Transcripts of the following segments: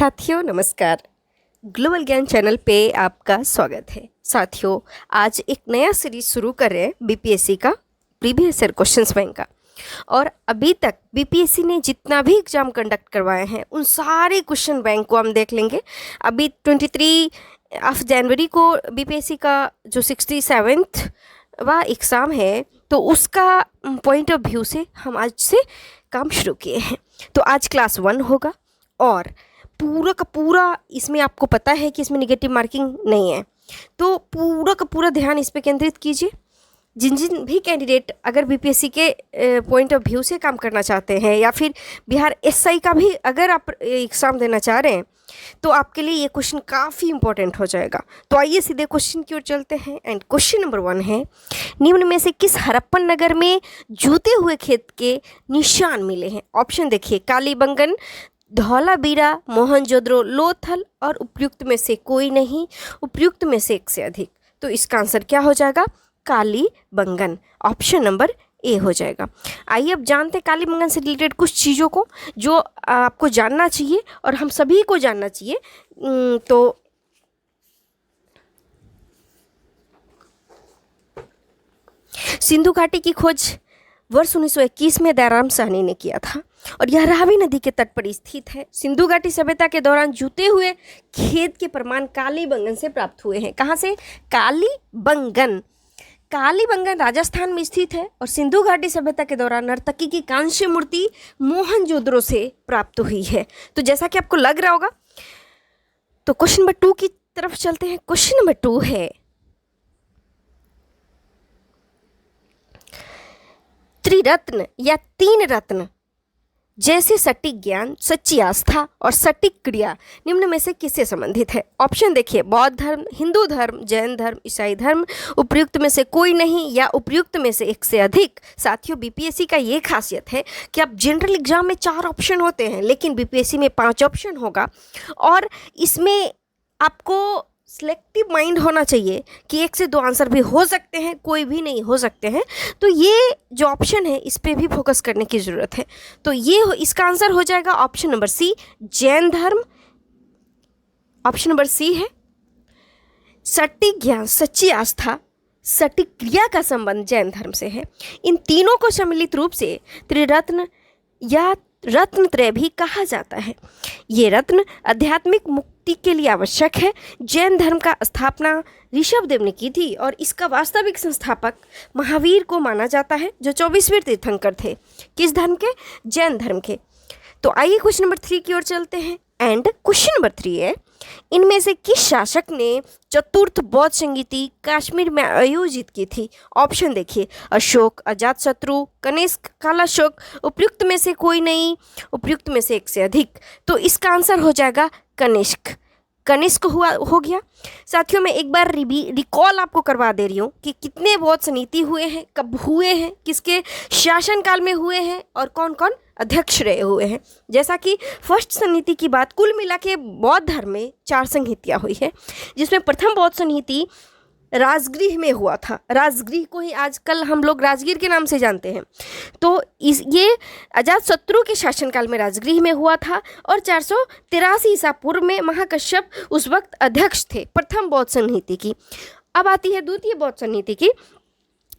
साथियों नमस्कार। ग्लोबल ज्ञान चैनल पे आपका स्वागत है। साथियों आज एक नया सीरीज शुरू कर रहे हैं बीपीएससी का प्रीवियस ईयर क्वेश्चंस बैंक का। और अभी तक बीपीएससी ने जितना भी एग्जाम कंडक्ट करवाए हैं उन सारे क्वेश्चन बैंक को हम देख लेंगे। अभी 23 जनवरी को बीपीएससी का जो 67वां वह एग्ज़ाम है तो उसका पॉइंट ऑफ व्यू से हम आज से काम शुरू किए हैं। तो आज क्लास 1 होगा और पूरा का पूरा इसमें आपको पता है कि इसमें नेगेटिव मार्किंग नहीं है, तो पूरा का पूरा ध्यान इस पे केंद्रित कीजिए। जिन जिन भी कैंडिडेट अगर बीपीएससी के पॉइंट ऑफ व्यू से काम करना चाहते हैं या फिर बिहार एसआई का भी अगर आप एग्ज़ाम देना चाह रहे हैं तो आपके लिए ये क्वेश्चन काफ़ी इंपॉर्टेंट हो जाएगा। तो आइए सीधे क्वेश्चन की ओर चलते हैं। एंड क्वेश्चन नंबर 1 है, निम्न में से किस हड़प्पन नगर में जूते हुए खेत के निशान मिले हैं? ऑप्शन देखिए, कालीबंगन, धौलावीरा, मोहनजोदड़ो, लोथल और उपयुक्त में से कोई नहीं, उपयुक्त में से एक से अधिक। तो इसका आंसर क्या हो जाएगा? कालीबंगन। ऑप्शन नंबर ए हो जाएगा। आइए अब जानते हैं कालीबंगन से रिलेटेड कुछ चीज़ों को जो आपको जानना चाहिए और हम सभी को जानना चाहिए। तो सिंधु घाटी की खोज वर्ष 1921 में दयाराम साहनी ने किया था और यह रावी नदी के तट पर स्थित है। सिंधु घाटी सभ्यता के दौरान जूते हुए खेत के प्रमाण कालीबंगन से प्राप्त हुए हैं। कहाँ से? कालीबंगन। कालीबंगन राजस्थान में स्थित है और सिंधु घाटी सभ्यता के दौरान नर्तकी की कांस्य मूर्ति मोहनजोदड़ो से प्राप्त हुई है। तो जैसा कि आपको लग रहा होगा, तो क्वेश्चन नंबर 2 की तरफ चलते हैं। क्वेश्चन नंबर 2 है, त्रिरत्न या 3 रत्न जैसे सटीक ज्ञान, सच्ची आस्था और सटीक क्रिया निम्न में से किससे संबंधित है? ऑप्शन देखिए, बौद्ध धर्म, हिंदू धर्म, जैन धर्म, ईसाई धर्म, उपयुक्त में से कोई नहीं या उपयुक्त में से एक से अधिक। साथियों बीपीएससी का ये खासियत है कि अब जनरल एग्जाम में 4 ऑप्शन होते हैं लेकिन बीपीएससी में 5 ऑप्शन होगा और इसमें आपको सिलेक्टिव माइंड होना चाहिए कि 1 से 2 आंसर भी हो सकते हैं, कोई भी नहीं हो सकते हैं। तो ये जो ऑप्शन है इस पे भी फोकस करने की ज़रूरत है। तो ये इसका आंसर हो जाएगा ऑप्शन नंबर सी, जैन धर्म। ऑप्शन नंबर सी है, सटीक ज्ञान, सच्ची आस्था, सटीक क्रिया का संबंध जैन धर्म से है। इन तीनों को सम्मिलित रूप से त्रिरत्न या रत्नत्रय भी कहा जाता है। ये रत्न आध्यात्मिक मुक्ति के लिए आवश्यक है। जैन धर्म का स्थापना ऋषभदेव ने की थी और इसका वास्तविक संस्थापक महावीर को माना जाता है जो 24वें तीर्थंकर थे। किस धर्म के? जैन धर्म के। तो आइए क्वेश्चन नंबर 3 की ओर चलते हैं। एंड क्वेश्चन नंबर 3 है, इनमें से किस शासक ने चतुर्थ बौद्ध संगीति कश्मीर में आयोजित की थी? ऑप्शन देखिए, अशोक, अजातशत्रु, कनिष्क, कालाशोक, उपयुक्त में से कोई नहीं, उपयुक्त में से एक से अधिक। तो इसका आंसर हो जाएगा कनिष्क। कनिष्क हो गया। साथियों मैं एक बार रिकॉल आपको करवा दे रही हूँ कि कितने बौद्ध सनीति हुए हैं, कब हुए हैं, किसके शासनकाल में हुए हैं और कौन कौन अध्यक्ष रहे हुए हैं। जैसा कि फर्स्ट सनीति की बात, कुल मिला के बौद्ध धर्म में 4 संहितियाँ हुई है जिसमें प्रथम बौद्ध सनीति राजगृह में हुआ था। राजगृह को ही आजकल हम लोग राजगीर के नाम से जानते हैं। तो ये अजातशत्रु के शासनकाल में राजगृह में हुआ था और 483 ईसा पूर्व में महाकश्यप उस वक्त अध्यक्ष थे प्रथम बौद्ध सनीति की। अब आती है द्वितीय बौद्ध सनीति की।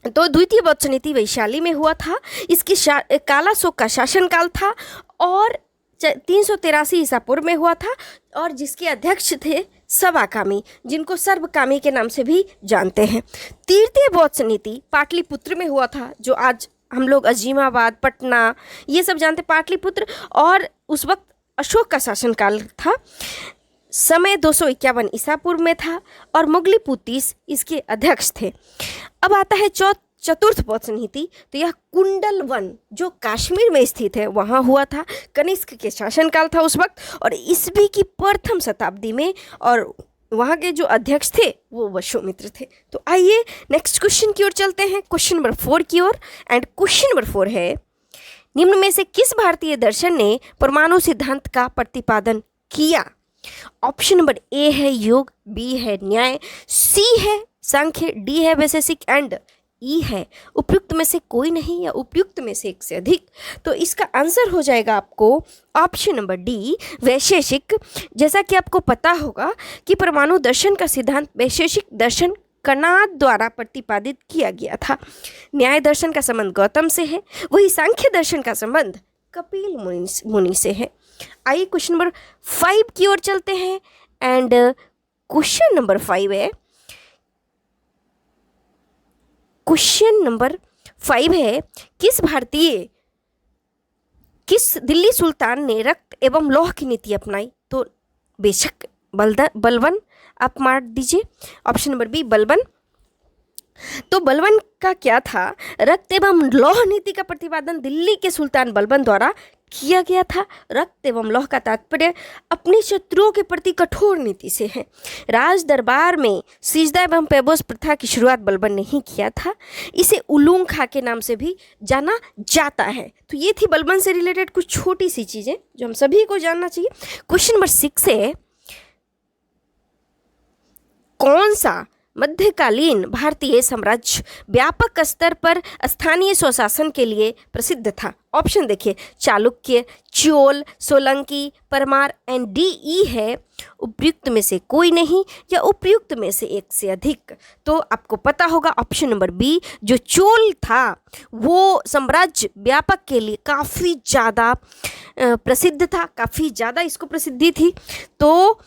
तो द्वितीय बौद्ध सनीति वैशाली में हुआ था। इसकी कालाशोक का शासनकाल था और 383 ईसा पूर्व में हुआ था और जिसके अध्यक्ष थे सवाकामी, जिनको सर्वकामी के नाम से भी जानते हैं। तृतीय बौद्ध सनीति पाटलिपुत्र में हुआ था, जो आज हम लोग अजीमाबाद, पटना ये सब जानते, पाटलिपुत्र। और उस वक्त अशोक का शासनकाल था। समय 251 ईसा पूर्व में था और मुगलिपुतीस इसके अध्यक्ष थे। अब आता है चतुर्थ बौद्ध सनीति। तो यह कुंडलवन जो कश्मीर में स्थित है वहाँ हुआ था। कनिष्क के शासनकाल था उस वक्त और ईस्वी की प्रथम शताब्दी में और वहाँ के जो अध्यक्ष थे वो वशोमित्र थे। तो आइए नेक्स्ट क्वेश्चन की ओर चलते हैं, क्वेश्चन नंबर 4 की ओर। एंड क्वेश्चन नंबर 4 है, निम्न में से किस भारतीय दर्शन ने परमाणु सिद्धांत का प्रतिपादन किया? ऑप्शन नंबर ए है योग, बी है न्याय, सी है सांख्य, डी है वैशेषिक एंड ई है उपयुक्त में से कोई नहीं या उपयुक्त में से एक से अधिक। तो इसका आंसर हो जाएगा आपको ऑप्शन नंबर डी, वैशेषिक। जैसा कि आपको पता होगा कि परमाणु दर्शन का सिद्धांत वैशेषिक दर्शन कणाद द्वारा प्रतिपादित किया गया था। न्याय दर्शन का संबंध गौतम से है, वही सांख्य दर्शन का संबंध कपिल मुनि से है। आइए क्वेश्चन नंबर 5 की ओर चलते हैं। एंड क्वेश्चन नंबर 5 है, क्वेश्चन नंबर 5 है, किस दिल्ली सुल्तान ने रक्त एवं लौह की नीति अपनाई? तो बेशक बलबन, आप मार दीजिए ऑप्शन नंबर बी, बलबन। तो बलबन का क्या था? रक्त एवं लौह नीति का प्रतिपादन दिल्ली के सुल्तान बलबन द्वारा किया गया था। रक्त एवं लौह का तात्पर्य अपने शत्रुओं के प्रति कठोर नीति से है। राज दरबार में सिजदा एवं पैबोस प्रथा की शुरुआत बलबन ने ही किया था। इसे उलूंग खा के नाम से भी जाना जाता है। तो ये थी बलबन से रिलेटेड कुछ छोटी सी चीज़ें जो हम सभी को जानना चाहिए। क्वेश्चन नंबर 6 है, कौन सा मध्यकालीन भारतीय साम्राज्य व्यापक स्तर पर स्थानीय स्वशासन के लिए प्रसिद्ध था? ऑप्शन देखिए, Chalukya, Chola, Solanki, Parmar. And D E है उपयुक्त में से कोई नहीं या उपयुक्त में से एक से अधिक। तो आपको पता होगा ऑप्शन नंबर बी, जो चोल था वो साम्राज्य व्यापक के लिए काफ़ी ज़्यादा प्रसिद्ध था, काफ़ी ज़्यादा इसको प्रसिद्धि थी। तो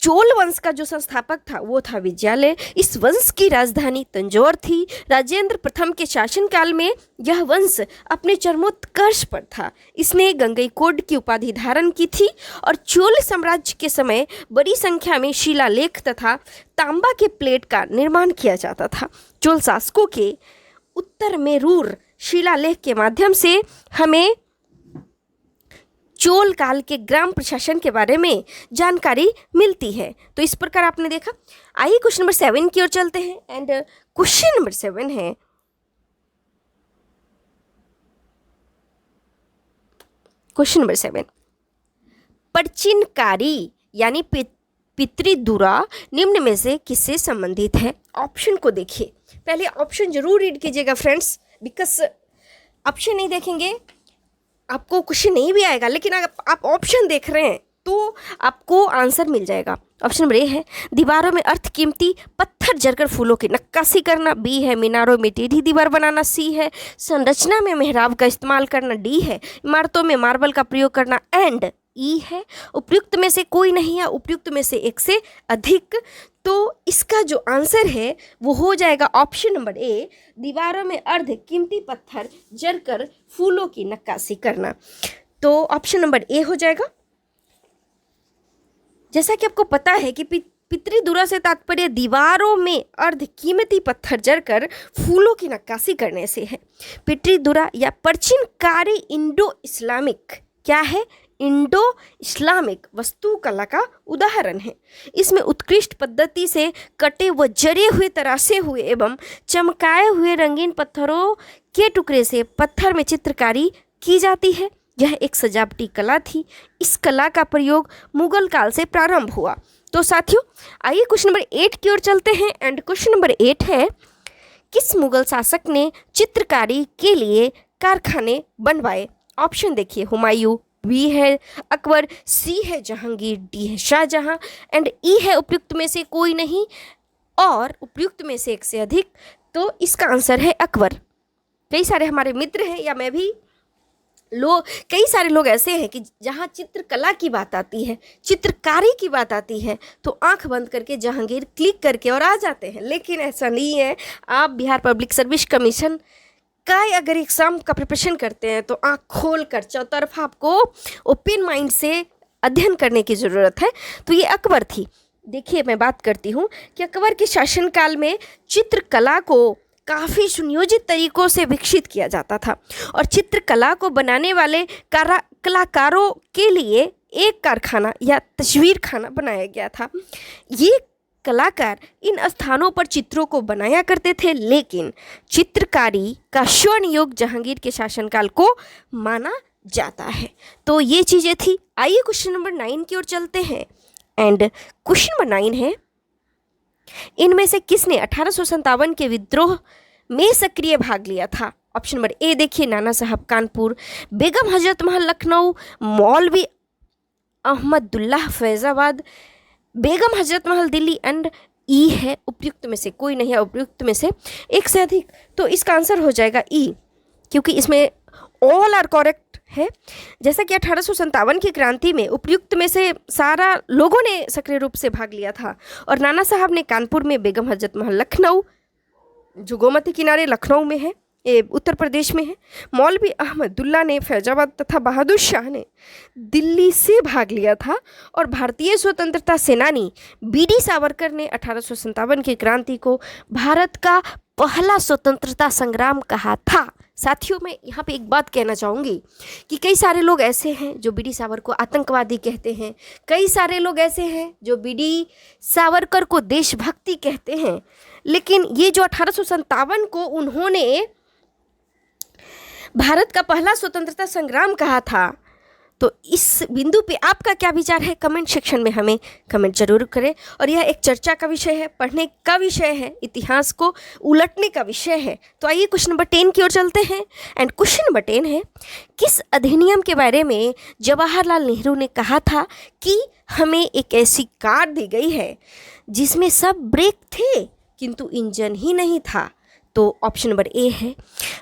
चोल वंश का जो संस्थापक था वो था विजयालय। इस वंश की राजधानी तंजौर थी। राजेंद्र प्रथम के शासनकाल में यह वंश अपने चरमोत्कर्ष पर था। इसने गंगईकोंड की उपाधि धारण की थी और चोल साम्राज्य के समय बड़ी संख्या में शिलालेख तथा तांबा के प्लेट का निर्माण किया जाता था। चोल शासकों के उत्तर में रूर शिलालेख के माध्यम से हमें चोल काल के ग्राम प्रशासन के बारे में जानकारी मिलती है। तो इस प्रकार आपने देखा। आइए क्वेश्चन नंबर 7 की ओर चलते हैं। एंड क्वेश्चन नंबर 7 है, क्वेश्चन नंबर 7, परचिनकारी यानी पितृदुरा निम्न में से किससे संबंधित है? ऑप्शन को देखिए, पहले ऑप्शन जरूर रीड कीजिएगा फ्रेंड्स, बिकॉज ऑप्शन नहीं देखेंगे आपको क्वेश्चन नहीं भी आएगा, लेकिन अगर आप ऑप्शन देख रहे हैं तो आपको आंसर मिल जाएगा। ऑप्शन नंबर ए है दीवारों में अर्थ कीमती पत्थर जड़कर फूलों की नक्काशी करना। बी है मीनारों में टेढ़ी दीवार बनाना। सी है संरचना में मेहराब का इस्तेमाल करना। डी है इमारतों में मार्बल का प्रयोग करना। एंड ई है उपयुक्त में से कोई नहीं या उपयुक्त में से एक से अधिक। तो इसका जो आंसर है वो हो जाएगा ऑप्शन नंबर ए, दीवारों में अर्ध कीमती पत्थर जड़कर फूलों की नक्काशी करना। तो ऑप्शन नंबर ए हो जाएगा। जैसा कि आपको पता है कि पितृदुरा से तात्पर्य दीवारों में अर्ध कीमती पत्थर जड़कर फूलों की नक्काशी करने से है। पितृदुरा या परचिनकारी इंडो इस्लामिक क्या है? इंडो इस्लामिक वास्तुकला का उदाहरण है। इसमें उत्कृष्ट पद्धति से कटे व जरे हुए, तराशे हुए एवं चमकाए हुए रंगीन पत्थरों के टुकड़े से पत्थर में चित्रकारी की जाती है। यह एक सजावटी कला थी। इस कला का प्रयोग मुगल काल से प्रारंभ हुआ। तो साथियों आइए क्वेश्चन नंबर 8 की ओर चलते हैं। एंड क्वेश्चन नंबर 8 है, किस मुगल शासक ने चित्रकारी के लिए कारखाने बनवाए? ऑप्शन देखिए, हुमायूं, बी है अकबर, सी है जहांगीर, डी है शाहजहां। एंड ई है उपयुक्त में से कोई नहीं और उपयुक्त में से एक से अधिक। तो इसका आंसर है अकबर। कई सारे हमारे मित्र हैं या मैं भी कई सारे लोग ऐसे हैं कि जहाँ चित्रकला की बात आती है, चित्रकारी की बात आती है तो आंख बंद करके जहांगीर क्लिक करके और आ जाते हैं। लेकिन ऐसा नहीं है। आप बिहार पब्लिक सर्विस कमीशन का अगर एग्ज़ाम का प्रिपरेशन करते हैं तो आंख खोल कर चौतरफा आपको ओपन माइंड से अध्ययन करने की ज़रूरत है। तो ये अकबर थी। देखिए मैं बात करती हूँ कि अकबर के शासनकाल में चित्रकला को काफ़ी सुनियोजित तरीक़ों से विकसित किया जाता था और चित्रकला को बनाने वाले कलाकारों के लिए एक कारखाना या तस्वीर खाना बनाया गया था। ये कलाकार इन स्थानों पर चित्रों को बनाया करते थे, लेकिन चित्रकारी का स्वर्ण युग जहांगीर के शासनकाल को माना जाता है। तो ये चीज़ें थी। आइए क्वेश्चन नंबर 9 की ओर चलते हैं। एंड क्वेश्चन नंबर 9 है, इनमें से किसने 1857 के विद्रोह में सक्रिय भाग लिया था? ऑप्शन नंबर ए देखिए नाना साहब कानपुर, बेगम हजरत महल लखनऊ, मौलवी अहमदुल्लाह फैजाबाद, बेगम हजरत महल दिल्ली एंड ई है उपयुक्त में से कोई नहीं है, उपयुक्त में से एक से अधिक। तो इसका आंसर हो जाएगा ई, क्योंकि इसमें ऑल आर करेक्ट है। जैसा कि 1857 की क्रांति में उपयुक्त में से सारा लोगों ने सक्रिय रूप से भाग लिया था, और नाना साहब ने कानपुर में, बेगम हजरत महल लखनऊ जो गोमती किनारे लखनऊ में है, ये उत्तर प्रदेश में है, मौलवी अहमदुल्ला ने फैजाबाद तथा बहादुर शाह ने दिल्ली से भाग लिया था, और भारतीय स्वतंत्रता सेनानी बीडी सावरकर ने 1857 की क्रांति को भारत का पहला स्वतंत्रता संग्राम कहा था। साथियों, मैं यहाँ पे एक बात कहना चाहूँगी कि कई सारे लोग ऐसे हैं जो बीडी सावरकर को आतंकवादी कहते हैं, कई सारे लोग ऐसे हैं जो बीडी सावरकर को देशभक्ति कहते हैं, लेकिन ये जो 1857 को उन्होंने भारत का पहला स्वतंत्रता संग्राम कहा था, तो इस बिंदु पे आपका क्या विचार है कमेंट सेक्शन में हमें कमेंट जरूर करें। और यह एक चर्चा का विषय है, पढ़ने का विषय है, इतिहास को उलटने का विषय है। तो आइए क्वेश्चन नंबर 10 की ओर चलते हैं। एंड क्वेश्चन नंबर 10 है, किस अधिनियम के बारे में जवाहरलाल नेहरू ने कहा था कि हमें एक ऐसी कार दी गई है जिसमें सब ब्रेक थे किंतु इंजन ही नहीं था? तो ऑप्शन नंबर ए है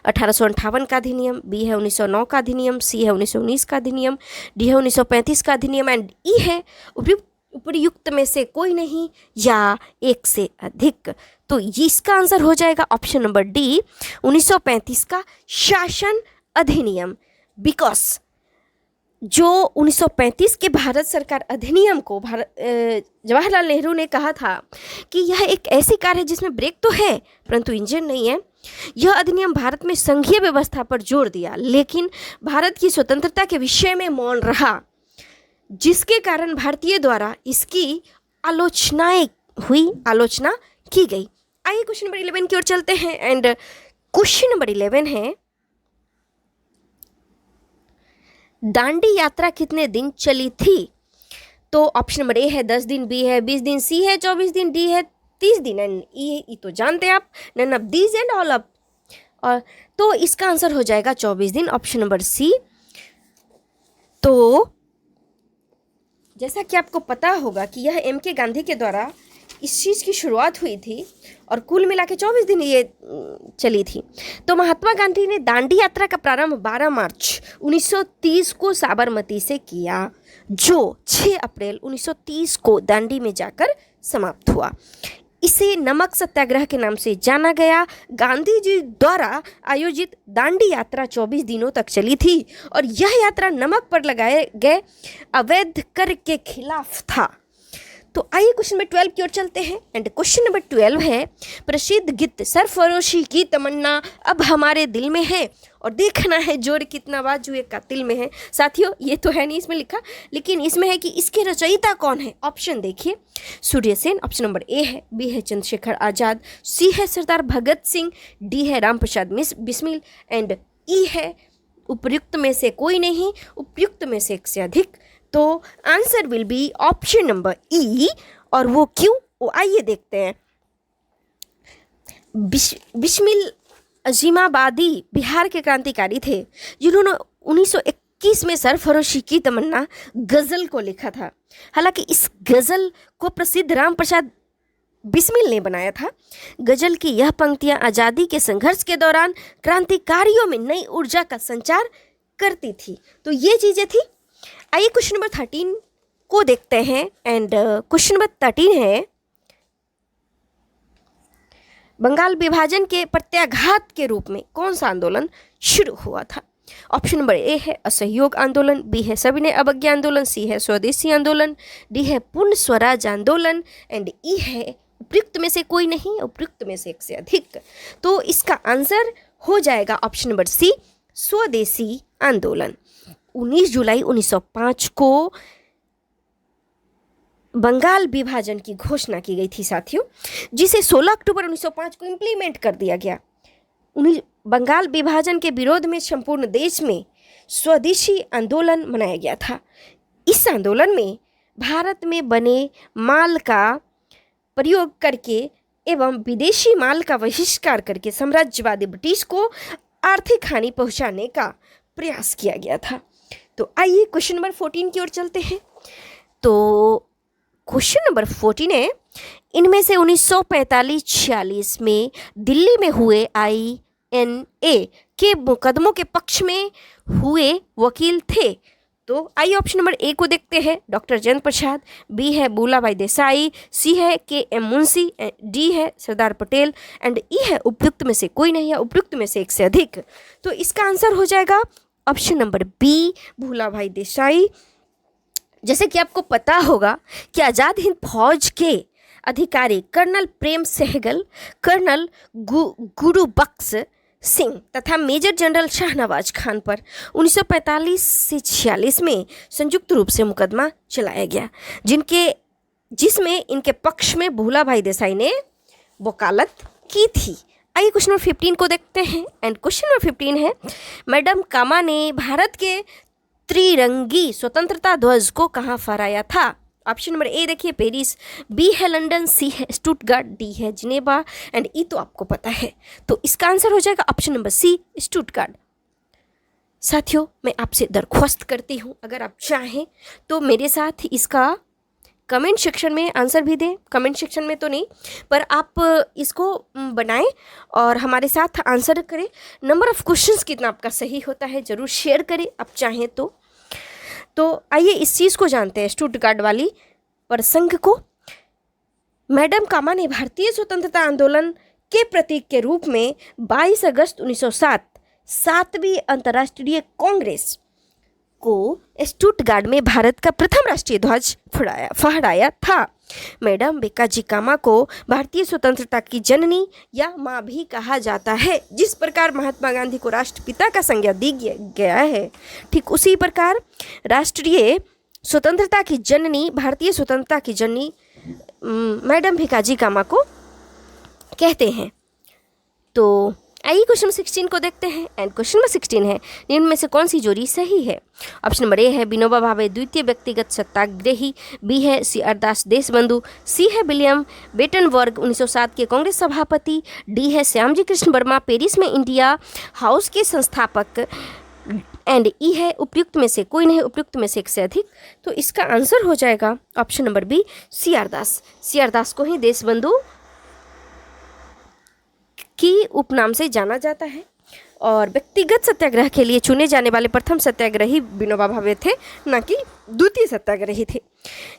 1858 का अधिनियम, बी है 1909 का अधिनियम, सी है 1919 का अधिनियम, डी है 1935 का अधिनियम एंड ई है उपयुक्त में से कोई नहीं या एक से अधिक। तो इसका आंसर हो जाएगा ऑप्शन नंबर डी 1935 का शासन अधिनियम। बिकॉज जो 1935 के भारत सरकार अधिनियम को जवाहरलाल नेहरू ने कहा था कि यह एक ऐसी कार है जिसमें ब्रेक तो है परंतु इंजन नहीं है। यह अधिनियम भारत में संघीय व्यवस्था पर जोर दिया, लेकिन भारत की स्वतंत्रता के विषय में मौन रहा, जिसके कारण भारतीय द्वारा इसकी आलोचना की गई। आइए क्वेश्चन नंबर 11 की ओर चलते हैं। एंड क्वेश्चन नंबर 11 है, दांडी यात्रा कितने दिन चली थी? तो ऑप्शन नंबर ए है 10 दिन, बी है 20 दिन, सी है 24 दिन, डी है 30 दिन एंड ई तो जानते हैं आप, none of these and all of. और तो इसका आंसर हो जाएगा 24 दिन, ऑप्शन नंबर सी। तो जैसा कि आपको पता होगा कि यह एम.के. गांधी के द्वारा इस चीज़ की शुरुआत हुई थी और कुल मिला के 24 दिन ये चली थी। तो महात्मा गांधी ने दांडी यात्रा का प्रारंभ 12 मार्च 1930 को साबरमती से किया, जो 6 अप्रैल 1930 को दांडी में जाकर समाप्त हुआ। इसे नमक सत्याग्रह के नाम से जाना गया। गांधी जी द्वारा आयोजित दांडी यात्रा 24 दिनों तक चली थी और यह यात्रा नमक पर लगाए गए अवैध कर के खिलाफ था। तो आइए क्वेश्चन नंबर 12 की ओर चलते हैं। एंड क्वेश्चन नंबर 12 है, प्रसिद्ध गीत सरफरोशी की तमन्ना अब हमारे दिल में है और देखना है जोर कितना बाजुए कातिल में है। साथियों, ये तो है नहीं इसमें लिखा, लेकिन इसमें है कि इसके रचयिता कौन है। ऑप्शन देखिए, Surya Sen option number A है, बी है चंद्रशेखर आजाद, सी है सरदार भगत सिंह, डी है राम प्रसाद बिस्मिल एंड ई है उपयुक्त में से कोई नहीं, उपयुक्त में से एक से अधिक। तो answer will be option number ई। और वो क्यों, वो आइए देखते हैं। बिस्मिल अजीमाबादी बिहार के क्रांतिकारी थे जिन्होंने 1921 में सरफरोशी की तमन्ना गज़ल को लिखा था। हालांकि इस गज़ल को प्रसिद्ध राम प्रसाद बिस्मिल ने बनाया था। गज़ल की यह पंक्तियां आज़ादी के संघर्ष के दौरान क्रांतिकारियों में नई ऊर्जा का संचार करती थी। तो ये चीज़ें थी। आइए क्वेश्चन नंबर 13 को देखते हैं। एंड क्वेश्चन नंबर 13 है, बंगाल विभाजन के प्रत्याघात के रूप में कौन सा आंदोलन शुरू हुआ था? ऑप्शन नंबर ए है असहयोग आंदोलन, बी है सविनय अवज्ञा आंदोलन, सी है स्वदेशी आंदोलन, डी है पूर्ण स्वराज आंदोलन एंड ई है उपयुक्त में से कोई नहीं, उपयुक्त में से एक से अधिक। तो इसका आंसर हो जाएगा ऑप्शन नंबर सी, स्वदेशी आंदोलन। 19 जुलाई 1905 को बंगाल विभाजन की घोषणा की गई थी साथियों, जिसे 16 अक्टूबर 1905 को इम्प्लीमेंट कर दिया गया। बंगाल विभाजन के विरोध में संपूर्ण देश में स्वदेशी आंदोलन मनाया गया था। इस आंदोलन में भारत में बने माल का प्रयोग करके एवं विदेशी माल का बहिष्कार करके साम्राज्यवादी ब्रिटिश को आर्थिक हानि पहुंचाने का प्रयास किया गया था। तो आइए क्वेश्चन नंबर 14 की ओर चलते हैं। तो क्वेश्चन नंबर 14 है, इनमें से 1945-46 में दिल्ली में हुए INA के मुकदमों के पक्ष में हुए वकील थे। तो आइए ऑप्शन नंबर ए को देखते हैं, डॉक्टर जयंत प्रसाद, बी है भूलाभाई देसाई, सी है KM मुंशी, डी है सरदार पटेल एंड ई है उपयुक्त में से कोई नहीं या उपयुक्त में से एक से अधिक। तो इसका आंसर हो जाएगा option number B, Bhulabhai Desai. जैसे कि आपको पता होगा कि आज़ाद हिंद फौज के अधिकारी कर्नल प्रेम सहगल, कर्नल गुरुबख्श सिंह तथा मेजर जनरल शाहनवाज खान पर 1945 से 46 में संयुक्त रूप से मुकदमा चलाया गया, जिसमें इनके पक्ष में भूलाभाई देसाई ने वकालत की थी। आइए क्वेश्चन नंबर 15 को देखते हैं एंड क्वेश्चन नंबर 15 है, मैडम कामा ने भारत के त्रिरंगी स्वतंत्रता ध्वज को कहाँ फहराया था? ऑप्शन नंबर ए देखिए पेरिस, बी है लंदन, सी है स्टुटगार्ट, डी है जिनेवा एंड ई तो आपको पता है। तो इसका आंसर हो जाएगा ऑप्शन नंबर सी, स्टुटगार्ट। साथियों, मैं आपसे दरख्वास्त करती हूँ, अगर आप चाहें तो मेरे साथ इसका कमेंट सेक्शन में आंसर भी दें। कमेंट सेक्शन में तो नहीं, पर आप इसको बनाएं और हमारे साथ आंसर करें। नंबर ऑफ क्वेश्चंस कितना आपका सही होता है ज़रूर शेयर करें आप चाहें तो आइए इस चीज़ को जानते हैं, स्टुटगार्ट वाली प्रसंग को। मैडम कामा ने भारतीय स्वतंत्रता आंदोलन के प्रतीक के रूप में 22 अगस्त 1907 सातवीं अंतर्राष्ट्रीय कांग्रेस को स्टुटगार्ट में भारत का प्रथम राष्ट्रीय ध्वज फहराया था। मैडम बीकाजी कामा को भारतीय स्वतंत्रता की जननी या माँ भी कहा जाता है। जिस प्रकार महात्मा गांधी को राष्ट्रपिता का संज्ञा दी गया है, ठीक उसी प्रकार राष्ट्रीय स्वतंत्रता की जननी, भारतीय स्वतंत्रता की जननी मैडम बीकाजी कामा को कहते हैं। तो आइए क्वेश्चन 16 को देखते हैं एंड क्वेश्चन नंबर 16 है, निम्न में से कौन सी जोड़ी सही है? ऑप्शन नंबर ए है विनोबा भावे द्वितीय व्यक्तिगत सत्याग्रही, बी है सी अरदास देशबंधु, सी है विलियम बेटनवर्ग 1907 के कांग्रेस सभापति, डी है श्यामजी कृष्ण वर्मा पेरिस में इंडिया हाउस के संस्थापक एंड ई है उपयुक्त में से कोई नहीं, उपयुक्त में से एक से अधिक। तो इसका आंसर हो जाएगा ऑप्शन नंबर बी, सी अरदास। सी अरदास को ही देशबंधु की उपनाम से जाना जाता है और व्यक्तिगत सत्याग्रह के लिए चुने जाने वाले प्रथम सत्याग्रही विनोबा भावे थे, न कि द्वितीय सत्याग्रही थे।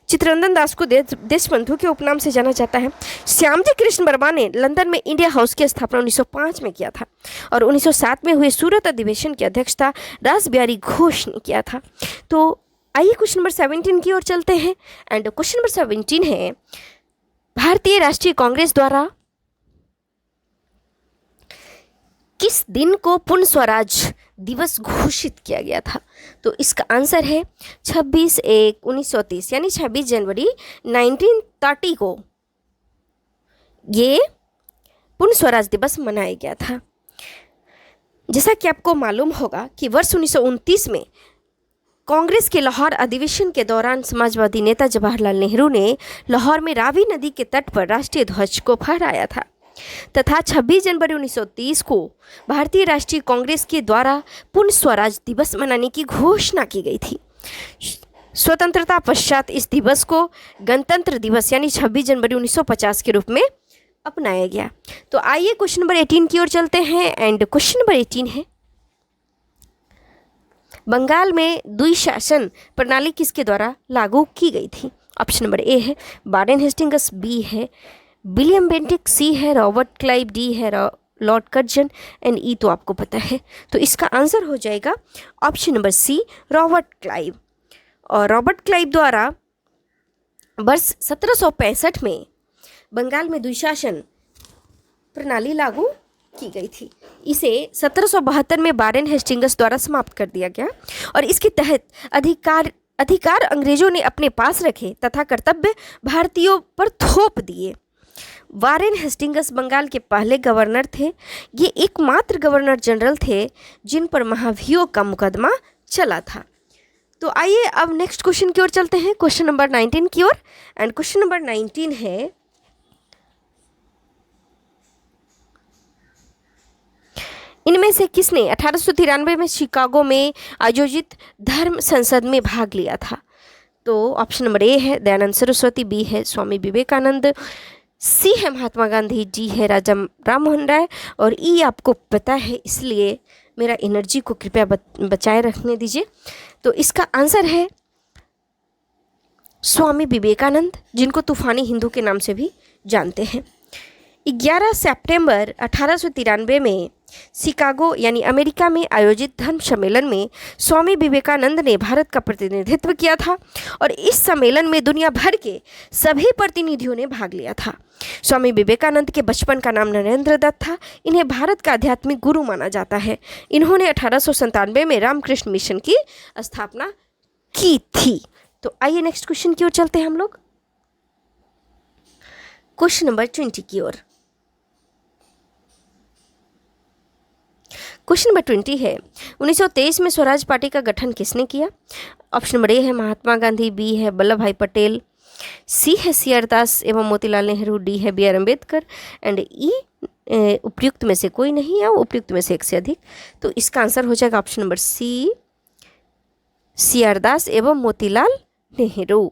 चित्तरंजन दास को देशबंधु के उपनाम से जाना जाता है। श्यामजी कृष्ण वर्मा ने लंदन में इंडिया हाउस की स्थापना 1905 में किया था और 1907 में हुए सूरत अधिवेशन की अध्यक्षता रासबिहारी घोष ने किया था। तो आइए क्वेश्चन नंबर 17 की ओर चलते हैं एंड क्वेश्चन नंबर 17 है, भारतीय राष्ट्रीय कांग्रेस द्वारा किस दिन को पूर्ण स्वराज दिवस घोषित किया गया था? तो इसका आंसर है 26/1/1930 यानी 26 जनवरी 1930 को ये पूर्ण स्वराज दिवस मनाया गया था। जैसा कि आपको मालूम होगा कि वर्ष 1929 में कांग्रेस के लाहौर अधिवेशन के दौरान समाजवादी नेता जवाहरलाल नेहरू ने लाहौर में रावी नदी के तट पर राष्ट्रीय ध्वज को फहराया था तथा 26 जनवरी 1930 को भारतीय राष्ट्रीय कांग्रेस के द्वारा पूर्ण स्वराज दिवस मनाने की घोषणा की गई थी। स्वतंत्रता पश्चात इस दिवस को गणतंत्र दिवस यानी 26 जनवरी 1950 के रूप में अपनाया गया। तो आइए क्वेश्चन नंबर 18 की ओर चलते हैं एंड क्वेश्चन नंबर 18 है, बंगाल में द्विशासन प्रणाली किसके द्वारा लागू की गई थी? ऑप्शन नंबर ए है वारेन हेस्टिंग्स, बी है विलियम बेंटिक, सी है रॉबर्ट क्लाइव, डी है लॉर्ड कर्जन एंड ई तो आपको पता है। तो इसका आंसर हो जाएगा option number C, Robert Clive. और रॉबर्ट क्लाइव द्वारा वर्ष 1765 में बंगाल में द्विशासन प्रणाली लागू की गई थी। इसे 1772 में वारेन हेस्टिंग्स द्वारा समाप्त कर दिया गया और इसके तहत अधिकार अंग्रेजों ने अपने पास रखे तथा कर्तव्य भारतीयों पर थोप दिए। वारेन हेस्टिंग्स बंगाल के पहले गवर्नर थे। ये एकमात्र गवर्नर जनरल थे जिन पर महाभियोग का मुकदमा चला था। तो आइए अब नेक्स्ट क्वेश्चन की ओर चलते हैं, क्वेश्चन नंबर 19 की ओर एंड क्वेश्चन नंबर 19 है, इनमें से किसने 1893 में शिकागो में आयोजित धर्म संसद में भाग लिया था? तो ऑप्शन नंबर ए है दयानंद सरस्वती, बी है स्वामी विवेकानंद, सी है महात्मा गांधी, डी है राजा राम मोहन राय और ई आपको पता है, इसलिए मेरा एनर्जी को कृपया बचाए रखने दीजिए। तो इसका आंसर है स्वामी विवेकानंद, जिनको तूफानी हिंदू के नाम से भी जानते हैं। 11 सितंबर 1893 में शिकागो यानी अमेरिका में आयोजित धर्म सम्मेलन में स्वामी विवेकानंद ने भारत का प्रतिनिधित्व किया था और इस सम्मेलन में दुनिया भर के सभी प्रतिनिधियों ने भाग लिया था। स्वामी विवेकानंद के बचपन का नाम नरेंद्र दत्त था। इन्हें भारत का आध्यात्मिक गुरु माना जाता है। इन्होंने 1897 में रामकृष्ण मिशन की स्थापना की थी। तो आइए नेक्स्ट क्वेश्चन की ओर चलते हैं हम लोग, क्वेश्चन नंबर 20 की ओर। क्वेश्चन नंबर 20 है 1923 में स्वराज पार्टी का गठन किसने किया? ऑप्शन नंबर ए है महात्मा गांधी, बी है वल्लभ भाई पटेल, सी है सी.आर. दास एवं मोतीलाल नेहरू, डी है बी.आर. अम्बेडकर एंड ई उपयुक्त में से कोई नहीं या उपयुक्त में से एक से अधिक। तो इसका आंसर हो जाएगा ऑप्शन नंबर सी, सी.आर. दास एवं मोतीलाल नेहरू।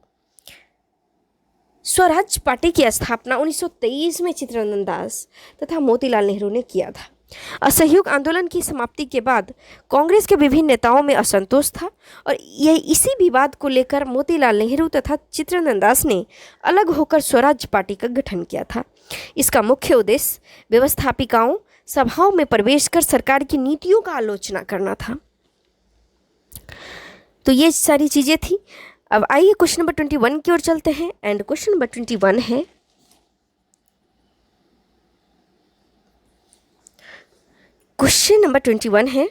स्वराज पार्टी की स्थापना 1923 में चित्तरंजन दास तथा मोतीलाल नेहरू ने किया था। असहयोग आंदोलन की समाप्ति के बाद कांग्रेस के विभिन्न नेताओं में असंतोष था और यह इसी विवाद को लेकर मोतीलाल नेहरू तथा चित्तरंजन दास ने अलग होकर स्वराज पार्टी का गठन किया था। इसका मुख्य उद्देश्य व्यवस्थापिकाओं सभाओं में प्रवेश कर सरकार की नीतियों का आलोचना करना था। तो ये सारी चीज़ें थी। अब आइए क्वेश्चन नंबर 21 की ओर चलते हैं एंड क्वेश्चन नंबर 21 है क्वेश्चन नंबर 21 है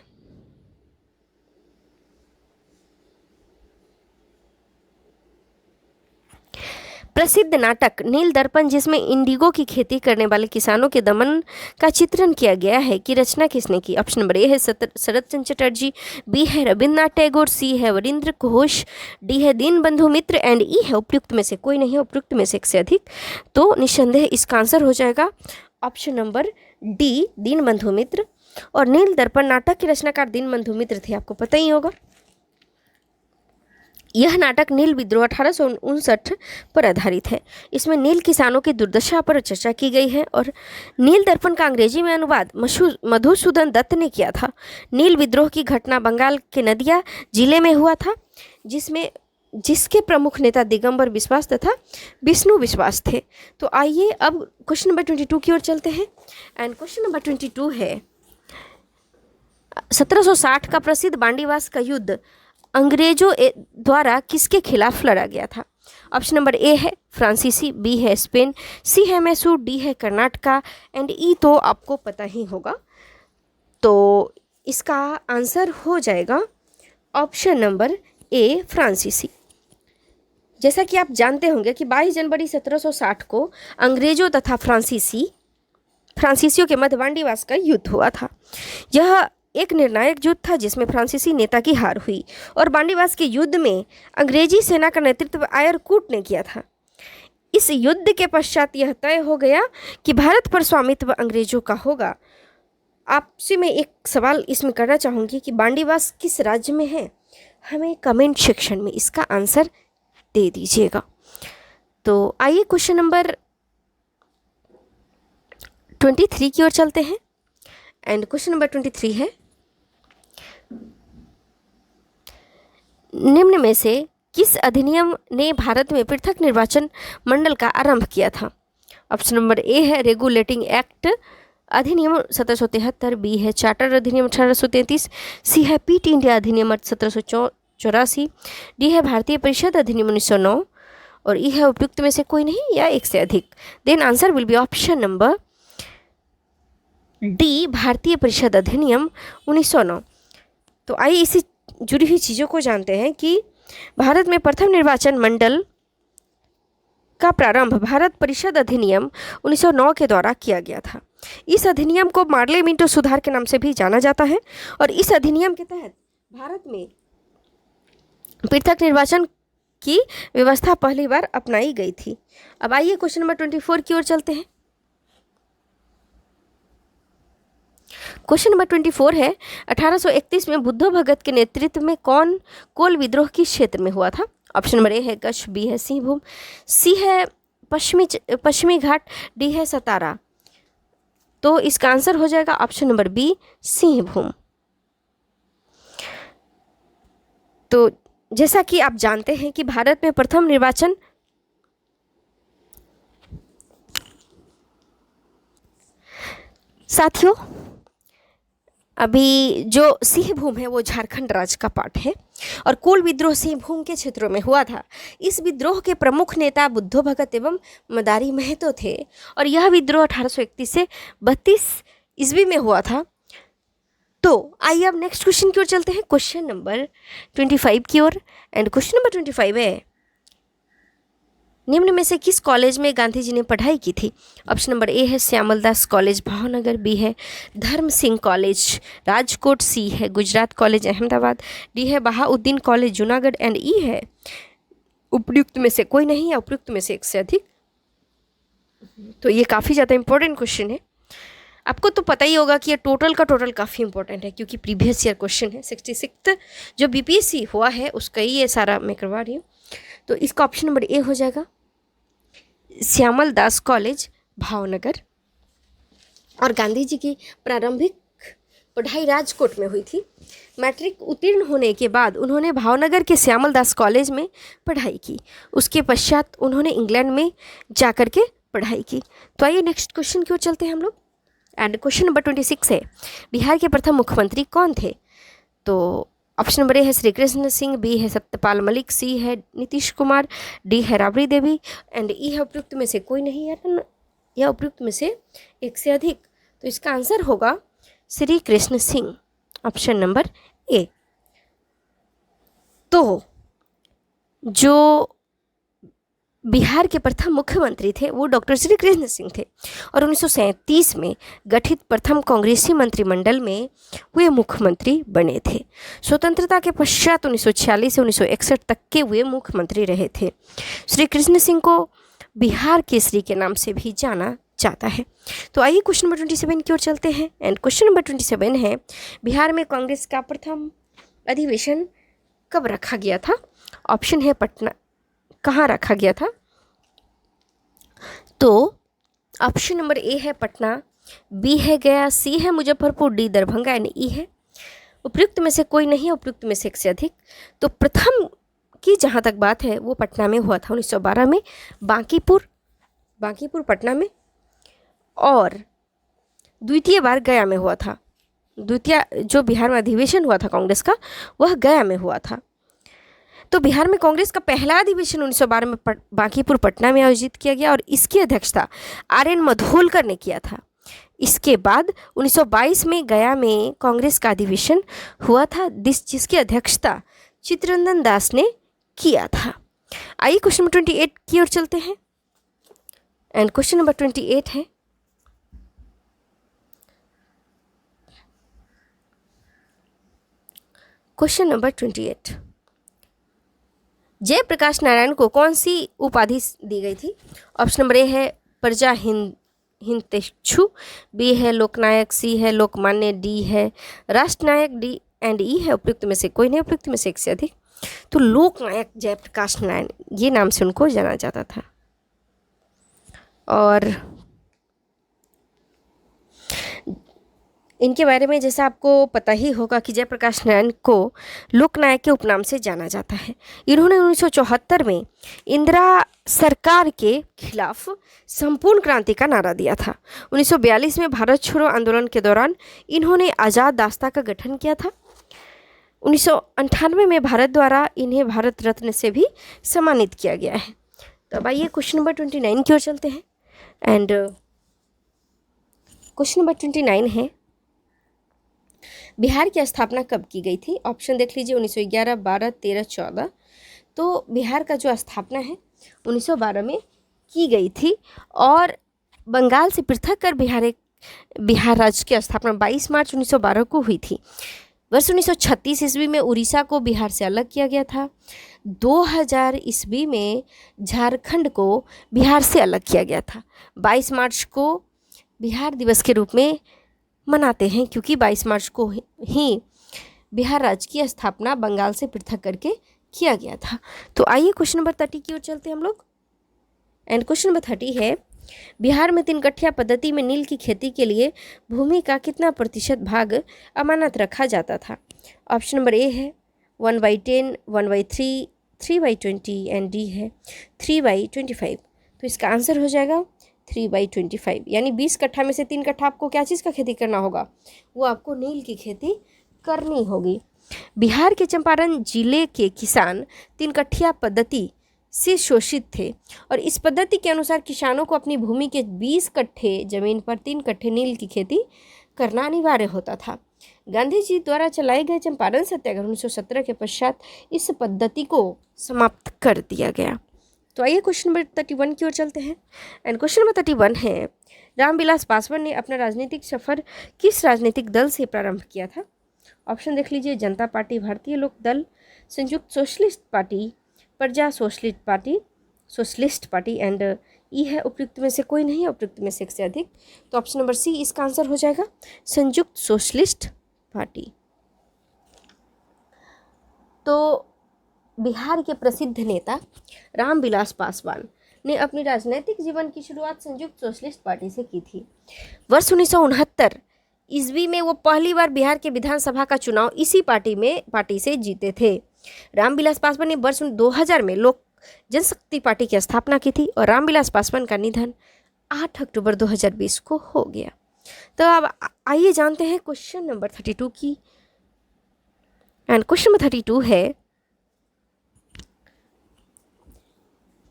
प्रसिद्ध नाटक नील दर्पण, जिसमें इंडिगो की खेती करने वाले किसानों के दमन का चित्रण किया गया है, की रचना किसने की? ऑप्शन नंबर ए है शरत चंद्र चटर्जी, बी है रविन्द्रनाथ टैगोर, सी है वरिंद्र घोष, डी है दीनबंधु मित्र एंड ई है उपयुक्त में से कोई नहीं है, उपयुक्त में से एक से अधिक। तो निस्संदेह इसका आंसर हो जाएगा ऑप्शन नंबर डी दीनबंधु मित्र। और नील दर्पण नाटक के रचनाकार दीनबंधु मित्र थे, आपको पता ही होगा। यह नाटक नील विद्रोह 1859 पर आधारित है। इसमें नील किसानों की दुर्दशा पर चर्चा की गई है और नील दर्पण का अंग्रेजी में अनुवाद मधुसूदन दत्त ने किया था। नील विद्रोह की घटना बंगाल के नदिया जिले में हुआ था, जिसके प्रमुख नेता दिगंबर विश्वास तथा विष्णु विश्वास थे। तो आइए अब क्वेश्चन नंबर 22 की ओर चलते हैं एंड क्वेश्चन नंबर 22 है 1760 का प्रसिद्ध बांडीवास का युद्ध अंग्रेजों द्वारा किसके खिलाफ लड़ा गया था? ऑप्शन नंबर ए है फ्रांसीसी, बी है स्पेन, सी है मैसूर, डी है कर्नाटका एंड ई तो आपको पता ही होगा। तो इसका आंसर हो जाएगा ऑप्शन नंबर ए फ्रांसीसी। जैसा कि आप जानते होंगे कि 22 जनवरी 1760 को अंग्रेजों तथा फ्रांसीसियों के मध्य बांडीवास का युद्ध हुआ था। यह एक निर्णायक युद्ध था जिसमें फ्रांसीसी नेता की हार हुई और बांडीवास के युद्ध में अंग्रेजी सेना का नेतृत्व आयरकूट ने किया था। इस युद्ध के पश्चात यह तय हो गया कि भारत पर स्वामित्व अंग्रेजों का होगा। आपसे मैं एक सवाल इसमें करना चाहूँगी कि बांडीवास किस राज्य में है? हमें कमेंट सेक्शन में इसका आंसर दे दीजिएगा। तो आइए क्वेश्चन नंबर 23 की ओर चलते हैं एंड क्वेश्चन नंबर 23 है निम्न में से किस अधिनियम ने भारत में पृथक निर्वाचन मंडल का आरंभ किया था? ऑप्शन नंबर ए है रेगुलेटिंग एक्ट अधिनियम 1773, बी है चार्टर अधिनियम 1833, सी है पीट इंडिया अधिनियम 1784, डी है भारतीय परिषद अधिनियम 1909 और ई है उपयुक्त में से कोई नहीं या एक से अधिक। Then answer will be option number D भारतीय परिषद अधिनियम 1909। तो आइए इसी जुड़ी हुई चीज़ों को जानते हैं कि भारत में प्रथम निर्वाचन मंडल का प्रारंभ भारत परिषद अधिनियम 1909 के द्वारा किया गया था। इस अधिनियम को पार्लियामेंट सुधार के नाम से भी जाना जाता है और इस अधिनियम के तहत भारत में पृथक निर्वाचन की व्यवस्था पहली बार अपनाई गई थी। अब आइए क्वेश्चन नंबर 24 की ओर चलते हैं। क्वेश्चन नंबर 24 है 1831 में बुद्धो भगत के नेतृत्व में कौन कोल विद्रोह किस क्षेत्र में हुआ था? ऑप्शन नंबर ए है कच्छ, बी है सिंहभूम, सी है पश्चिमी घाट, डी है सतारा। तो इसका आंसर हो जाएगा ऑप्शन नंबर बी, सिंहभूम। तो जैसा कि आप जानते हैं कि भारत में प्रथम निर्वाचन साथियों, अभी जो सिंहभूम है वो झारखंड राज्य का पार्ट है और कोल विद्रोह सिंहभूम के क्षेत्रों में हुआ था। इस विद्रोह के प्रमुख नेता बुद्धो भगत एवं मदारी महतो थे और यह विद्रोह 1831 से 32 ईस्वी में हुआ था। तो आइए अब नेक्स्ट क्वेश्चन की ओर चलते हैं, क्वेश्चन नंबर 25 की ओर। एंड क्वेश्चन नंबर 25 है निम्न में से किस कॉलेज में गांधी जी ने पढ़ाई की थी? ऑप्शन नंबर ए है श्यामल दास कॉलेज भावनगर, बी है धर्म सिंह कॉलेज राजकोट, सी है गुजरात कॉलेज अहमदाबाद, डी है Bahauddin college Junagadh and E है उपयुक्त में से कोई नहीं या उपयुक्त में से एक से अधिक। तो ये काफ़ी ज़्यादा इंपॉर्टेंट क्वेश्चन है। आपको तो पता ही होगा कि ये टोटल का टोटल काफ़ी इंपॉर्टेंट है क्योंकि प्रीवियस ईयर क्वेश्चन है। 66 जो बीपीएससी हुआ है उसका ही ये सारा मैं करवा रही हूँ। तो इसका ऑप्शन नंबर ए हो जाएगा श्यामल दास कॉलेज भावनगर। और गांधी जी की प्रारंभिक पढ़ाई राजकोट में हुई थी। मैट्रिक उत्तीर्ण होने के बाद उन्होंने भावनगर के श्यामल दास कॉलेज में पढ़ाई की। उसके पश्चात उन्होंने इंग्लैंड में जाकर के पढ़ाई की। तो आइए नेक्स्ट क्वेश्चन की ओर चलते हैं हम लोग। एंड क्वेश्चन नंबर 26 है बिहार के प्रथम मुख्यमंत्री कौन थे? तो ऑप्शन नंबर ए है श्री कृष्ण सिंह, बी है सत्यपाल मलिक, सी है नीतीश कुमार, डी है राबड़ी देवी एंड ई है उपयुक्त में से कोई नहीं या उपयुक्त में से एक से अधिक। तो इसका आंसर होगा श्री कृष्ण सिंह, ऑप्शन नंबर ए। तो जो बिहार के प्रथम मुख्यमंत्री थे वो डॉक्टर श्री कृष्ण सिंह थे और 1937 में गठित प्रथम कांग्रेसी मंत्रिमंडल में वे मुख्यमंत्री बने थे। स्वतंत्रता के पश्चात 1946 से 1961 तक के वे मुख्यमंत्री रहे थे। श्री कृष्ण सिंह को बिहार केसरी के नाम से भी जाना जाता है। तो आइए क्वेश्चन नंबर 27 की ओर चलते हैं। एंड क्वेश्चन नंबर 27 है बिहार में कांग्रेस का प्रथम अधिवेशन कब रखा गया था? ऑप्शन है पटना, कहाँ रखा गया था? तो ऑप्शन नंबर ए है पटना, बी है गया, सी है Muzaffarpur, D Darbhanga and E है उपयुक्त में से कोई नहीं, उपयुक्त में से एक से अधिक। तो प्रथम की जहाँ तक बात है वो पटना में हुआ था 1912 में, बांकीपुर पटना में, और द्वितीय बार गया में हुआ था। द्वितीय जो बिहार में अधिवेशन हुआ था कांग्रेस का वह गया में हुआ था। तो बिहार में कांग्रेस का पहला अधिवेशन 1912 में बांकीपुर पटना में आयोजित किया गया और इसकी अध्यक्षता आर.एन. मधोलकर ने किया था। इसके बाद 1922 में गया में कांग्रेस का अधिवेशन हुआ था जिसकी अध्यक्षता चित्तरंजन दास ने किया था। आइए क्वेश्चन नंबर 28 की ओर चलते हैं। एंड क्वेश्चन नंबर 28 है क्वेश्चन नंबर 28 जयप्रकाश नारायण को कौन सी उपाधि दी गई थी? ऑप्शन नंबर ए है प्रजा हितेच्छु, बी है लोकनायक, सी है लोकमान्य, डी है राष्ट्रनायक, डी एंड ई है उपयुक्त में से कोई नहीं, उपयुक्त में से एक से अधिक। तो लोकनायक जयप्रकाश नारायण ये नाम से उनको जाना जाता था। और इनके बारे में जैसा आपको पता ही होगा कि जयप्रकाश नारायण को लोकनायक के उपनाम से जाना जाता है। इन्होंने 1974 में इंदिरा सरकार के खिलाफ संपूर्ण क्रांति का नारा दिया था। 1942 में भारत छोड़ो आंदोलन के दौरान इन्होंने आज़ाद रास्ता का गठन किया था। 1998 में भारत द्वारा इन्हें भारत रत्न से भी सम्मानित किया गया है। तो अब आइए क्वेश्चन नंबर 29 की ओर चलते हैं। एंड क्वेश्चन नंबर 29 है बिहार की स्थापना कब की गई थी? ऑप्शन देख लीजिए 1911, 12, 13, 14। तो बिहार का जो स्थापना है 1912 में की गई थी और बंगाल से पृथक कर बिहार राज्य की स्थापना 22 मार्च 1912 को हुई थी। वर्ष 1936 ईस्वी में उड़ीसा को बिहार से अलग किया गया था। 2000 ईस्वी में झारखंड को बिहार से अलग किया गया था। 22 मार्च को बिहार दिवस के रूप में मनाते हैं, क्योंकि 22 मार्च को ही बिहार राज्य की स्थापना बंगाल से पृथक करके किया गया था। तो आइए क्वेश्चन नंबर 30 की ओर चलते हैं हम लोग। एंड क्वेश्चन नंबर 30 है, बिहार में 3 कट्ठा पद्धति में नील की खेती के लिए भूमि का कितना प्रतिशत भाग अमानत रखा जाता था? ऑप्शन नंबर ए है 1/10, 1/3, 3/20 एंड डी है 3/25। तो इसका आंसर हो जाएगा 3/25, यानी 20 कट्ठा में से 3 कट्ठा आपको क्या चीज़ का खेती करना होगा? वो आपको नील की खेती करनी होगी। बिहार के चंपारण जिले के किसान 3 कट्ठा पद्धति से शोषित थे और इस पद्धति के अनुसार किसानों को अपनी भूमि के 20 कट्ठे जमीन पर 3 कट्ठे नील की खेती करना अनिवार्य होता था। गांधी जी द्वारा चलाए गए चंपारण सत्याग्रह 1917 के पश्चात इस पद्धति को समाप्त कर दिया गया। तो आइए क्वेश्चन नंबर 31 की ओर चलते हैं। एंड क्वेश्चन नंबर 31 है, रामविलास पासवान ने अपना राजनीतिक सफर किस राजनीतिक दल से प्रारंभ किया था? ऑप्शन देख लीजिए, जनता पार्टी, भारतीय लोक दल, संयुक्त सोशलिस्ट पार्टी, प्रजा सोशलिस्ट पार्टी एंड ई है उपयुक्त में से कोई नहीं, उपयुक्त में से एक से अधिक। तो ऑप्शन नंबर सी इसका आंसर हो जाएगा, संयुक्त सोशलिस्ट पार्टी। तो बिहार के प्रसिद्ध नेता रामविलास पासवान ने अपनी राजनीतिक जीवन की शुरुआत संयुक्त सोशलिस्ट पार्टी से की थी। वर्ष 1969 ईस्वी में वो पहली बार बिहार के विधानसभा का चुनाव इसी पार्टी से जीते थे। रामविलास पासवान ने वर्ष 2000 में लोक जनशक्ति पार्टी की स्थापना की थी और रामविलास पासवान का निधन 8 अक्टूबर 2020 को हो गया। तो अब आइए जानते हैं क्वेश्चन नंबर 32 की। एंड क्वेश्चन नंबर 32 है,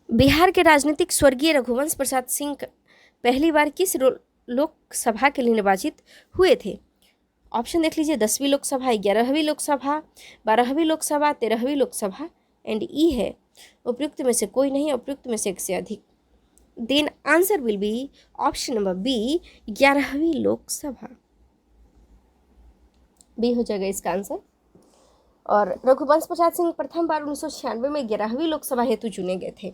बिहार के राजनीतिक स्वर्गीय रघुवंश प्रसाद सिंह पहली बार किस लोकसभा के लिए निर्वाचित हुए थे? ऑप्शन देख लीजिए, 10वीं लोकसभा, 11वीं लोकसभा, 12वीं लोकसभा, 13वीं लोकसभा एंड ई है उपयुक्त में से कोई नहीं, उपयुक्त में से एक से अधिक। Then answer will be option number B, 11वीं लोकसभा। बी हो जाएगा इसका आंसर। और रघुवंश प्रसाद सिंह प्रथम बार 1996 में 11वीं लोकसभा हेतु चुने गए थे।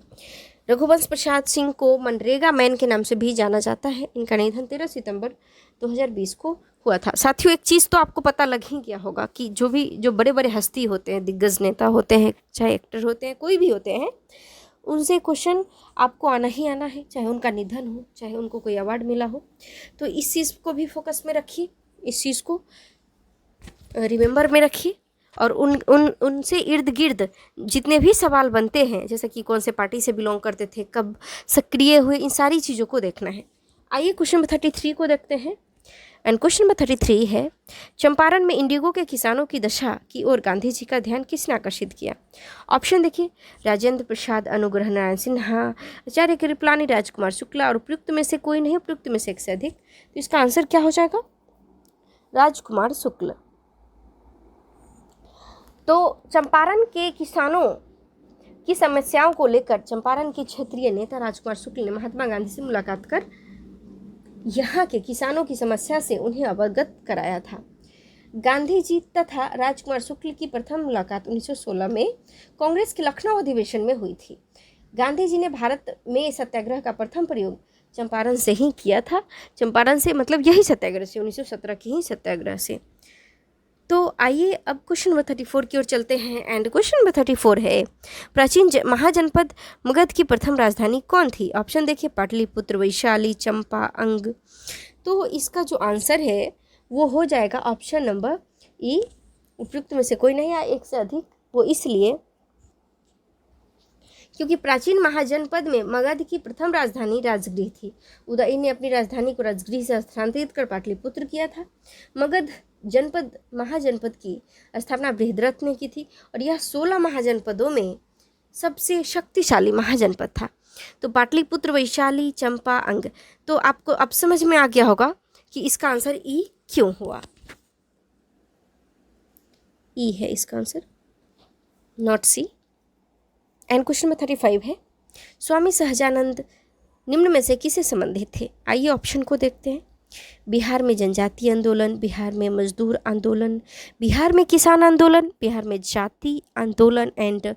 रघुवंश प्रसाद सिंह को मनरेगा मैन के नाम से भी जाना जाता है। इनका निधन 13 सितंबर 2020 को हुआ था। साथियों, एक चीज़ तो आपको पता लग ही गया होगा कि जो बड़े बड़े हस्ती होते हैं, दिग्गज नेता होते हैं, चाहे एक्टर होते हैं, कोई भी होते हैं, उनसे क्वेश्चन आपको आना ही आना है, चाहे उनका निधन हो, चाहे उनको कोई अवार्ड मिला हो। तो इस चीज़ को भी फोकस में रखिए, इस चीज़ को रिमेंबर में रखिए और उनसे इर्द गिर्द जितने भी सवाल बनते हैं, जैसे कि कौन से पार्टी से बिलोंग करते थे, कब सक्रिय हुए, इन सारी चीज़ों को देखना है। आइए क्वेश्चन नंबर 33 को देखते हैं। एंड क्वेश्चन नंबर 33 है, चंपारण में इंडिगो के किसानों की दशा की ओर गांधी जी का ध्यान किसने आकर्षित किया? ऑप्शन देखिए, राजेंद्र प्रसाद, अनुग्रह नारायण सिन्हा, आचार्य कृपलानी, राजकुमार शुक्ला और उपयुक्त में से कोई नहीं, उपयुक्त में से एक से अधिक। तो इसका आंसर क्या हो जाएगा? राजकुमार शुक्ल। तो चंपारण के किसानों की समस्याओं को लेकर चंपारण के क्षेत्रीय नेता राजकुमार शुक्ल ने महात्मा गांधी से मुलाकात कर यहाँ के किसानों की समस्या से उन्हें अवगत कराया था। गांधी जी तथा राजकुमार शुक्ल की प्रथम मुलाकात 1916 में कांग्रेस के लखनऊ अधिवेशन में हुई थी। गांधी जी ने भारत में सत्याग्रह का प्रथम प्रयोग चंपारण से ही किया था। चंपारण से मतलब यही सत्याग्रह से, 1917 के ही सत्याग्रह से। तो आइए अब क्वेश्चन नंबर 34 की ओर चलते हैं। एंड क्वेश्चन नंबर 34 है, प्राचीन महाजनपद मगध की प्रथम राजधानी कौन थी? ऑप्शन देखिए, पाटलिपुत्र, वैशाली, चंपा, अंग। तो इसका जो आंसर है वो हो जाएगा ऑप्शन नंबर ई, उपयुक्त में से कोई नहीं या एक से अधिक। वो इसलिए क्योंकि प्राचीन महाजनपद में मगध की प्रथम राजधानी राजगृह थी। उदयन ने अपनी राजधानी को राजगृह से स्थानांतरित कर पाटलिपुत्र किया था। मगध जनपद महाजनपद की स्थापना बृहद्रथ ने की थी और यह 16 महाजनपदों में सबसे शक्तिशाली महाजनपद था। तो पाटलिपुत्र, वैशाली, चंपा, अंग। तो आपको अब समझ में आ गया होगा कि इसका आंसर ई क्यों हुआ। ई है इसका answer, not C. And question number 35 है, स्वामी सहजानंद निम्न में से किससे संबंधित थे? आइए ऑप्शन को देखते हैं। बिहार में जनजातीय आंदोलन, बिहार में मजदूर आंदोलन, बिहार में किसान आंदोलन, बिहार में जाति आंदोलन एंड